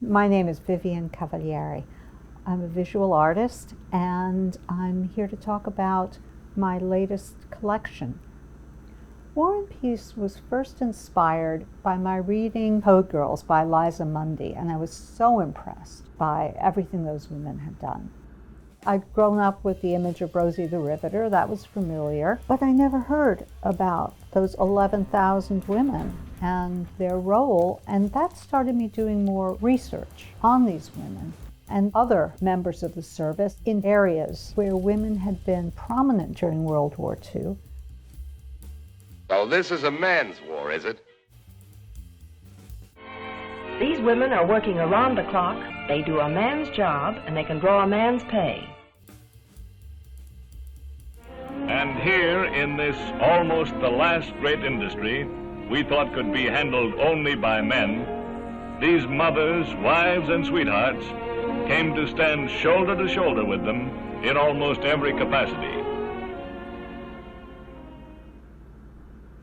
My name is Vivian Cavalieri. I'm a visual artist, and I'm here to talk about my latest collection. War and Peace was first inspired by my reading Code Girls by Liza Mundy, and I was so impressed by everything those women had done. I'd grown up with the image of Rosie the Riveter, that was familiar, but I never heard about those 11,000 women and their role, and that started me doing more research on these women and other members of the service in areas where women had been prominent during World War II. So this is a man's war, is it? These women are working around the clock, they do a man's job, and they can draw a man's pay. And here, in this almost the last great industry we thought could be handled only by men, these mothers, wives, and sweethearts came to stand shoulder to shoulder with them in almost every capacity.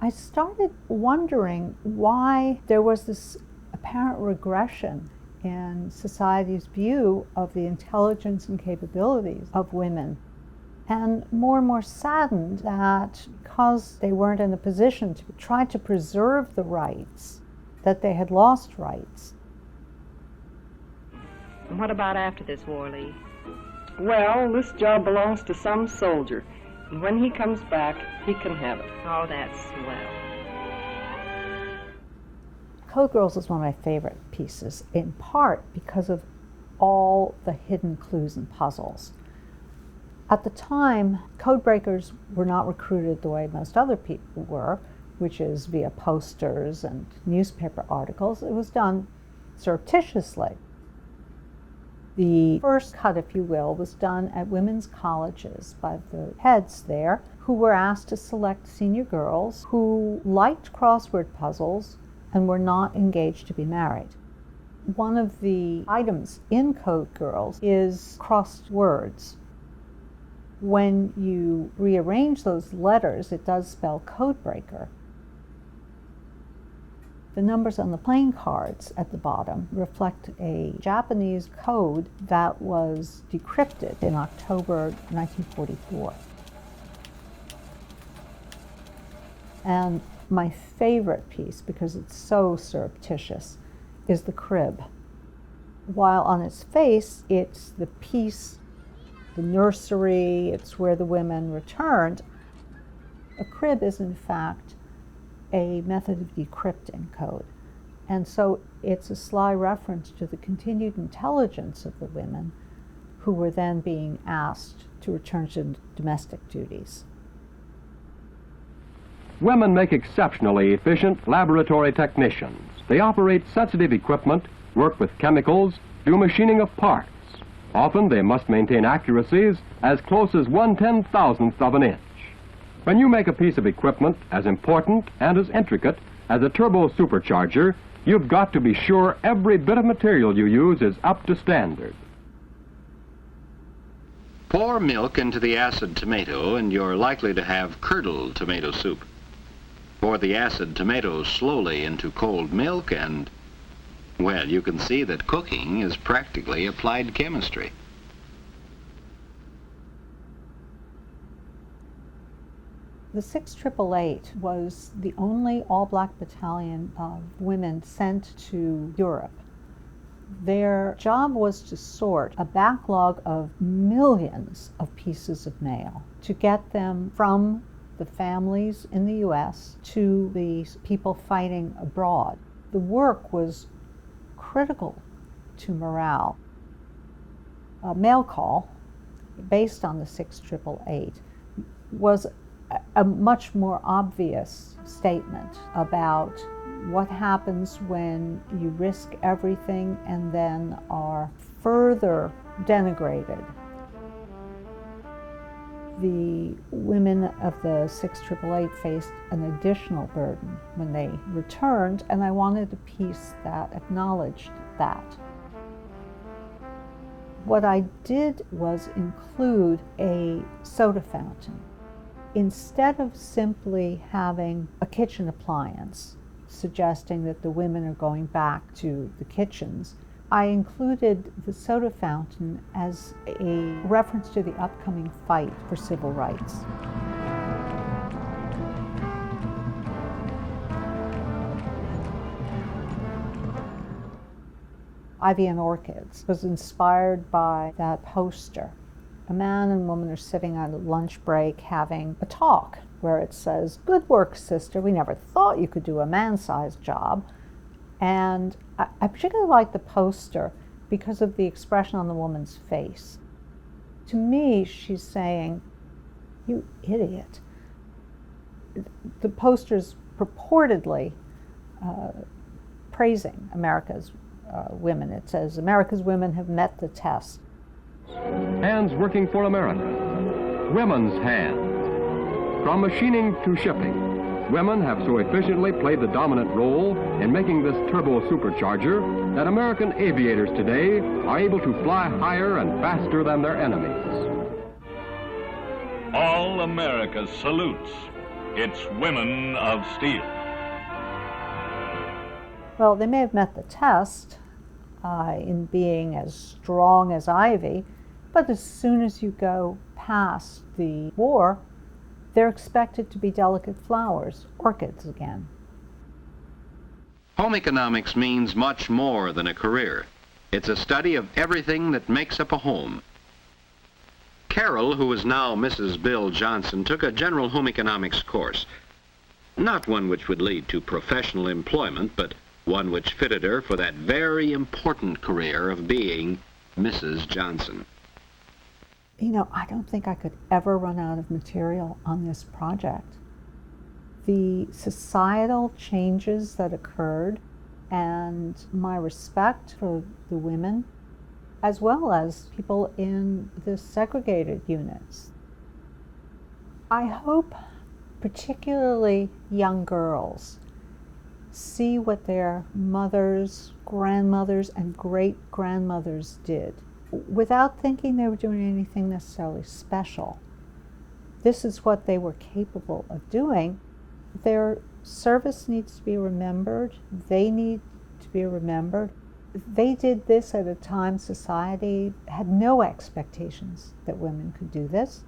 I started wondering why there was this apparent regression in society's view of the intelligence and capabilities of women, and more saddened that because they weren't in a position to try to preserve the rights, that they had lost rights. And what about after this war, Lee? Well, this job belongs to some soldier, and when he comes back, he can have it. Oh, that's swell. Code Girls is one of my favorite pieces, in part because of all the hidden clues and puzzles. At the time, code breakers were not recruited the way most other people were, which is via posters and newspaper articles. It was done surreptitiously. The first cut, if you will, was done at women's colleges by the heads there, who were asked to select senior girls who liked crossword puzzles and were not engaged to be married. One of the items in Code Girls is crossed words. When you rearrange those letters, it does spell codebreaker. The numbers on the playing cards at the bottom reflect a Japanese code that was decrypted in October 1944. And my favorite piece, because it's so surreptitious, is the crib. While on its face, it's the piece, the nursery, it's where the women returned, a crib is in fact a method of decrypting code. And so it's a sly reference to the continued intelligence of the women who were then being asked to return to domestic duties. Women make exceptionally efficient laboratory technicians. They operate sensitive equipment, work with chemicals, do machining of parts. Often they must maintain accuracies as close as 1/10,000th of an inch. When you make a piece of equipment as important and as intricate as a turbo supercharger, you've got to be sure every bit of material you use is up to standard. Pour milk into the acid tomato and you're likely to have curdled tomato soup. Pour the acid tomatoes slowly into cold milk and, well, you can see that cooking is practically applied chemistry. The 6888 was the only all-black battalion of women sent to Europe. Their job was to sort a backlog of millions of pieces of mail to get them from the families in the U.S. to the people fighting abroad. The work was critical to morale. A mail call based on the 6888 was a much more obvious statement about what happens when you risk everything and then are further denigrated. The women of the 6888 faced an additional burden when they returned, and I wanted a piece that acknowledged that. What I did was include a soda fountain. Instead of simply having a kitchen appliance, suggesting that the women are going back to the kitchens, I included the soda fountain as a reference to the upcoming fight for civil rights. Ivy and Orchids was inspired by that poster. A man and woman are sitting on a lunch break having a talk where it says, "Good work, sister. We never thought you could do a man-sized job." And I particularly like the poster because of the expression on the woman's face. To me, she's saying, "You idiot." The poster's purportedly praising America's women. It says, "America's women have met the test." Hands working for America. Women's hands. From machining to shipping, women have so efficiently played the dominant role in making this turbo supercharger that American aviators today are able to fly higher and faster than their enemies. All America salutes its women of steel. Well, they may have met the test in being as strong as Ivy, but as soon as you go past the war, they're expected to be delicate flowers, orchids again. Home economics means much more than a career. It's a study of everything that makes up a home. Carol, who is now Mrs. Bill Johnson, took a general home economics course. Not one which would lead to professional employment, but one which fitted her for that very important career of being Mrs. Johnson. You know, I don't think I could ever run out of material on this project. The societal changes that occurred and my respect for the women, as well as people in the segregated units. I hope particularly young girls see what their mothers, grandmothers, and great-grandmothers did without thinking they were doing anything necessarily special. This is what they were capable of doing. Their service needs to be remembered. They need to be remembered. They did this at a time society had no expectations that women could do this.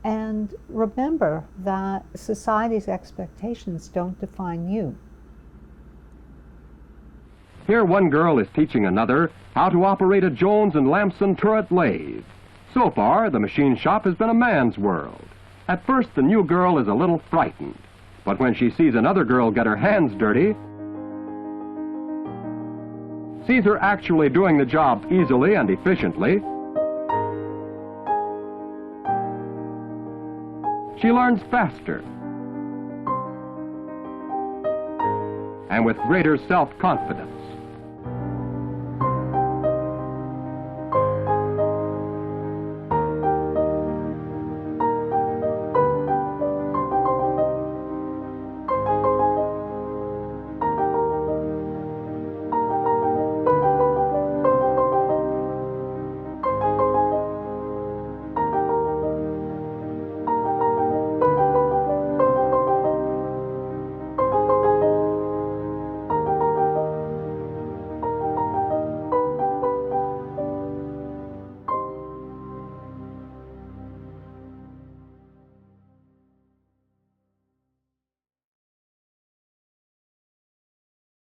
And remember that society's expectations don't define you. Here one girl is teaching another how to operate a Jones and Lamson turret lathe. So far, the machine shop has been a man's world. At first, the new girl is a little frightened. But when she sees another girl get her hands dirty, sees her actually doing the job easily and efficiently, she learns faster and with greater self-confidence.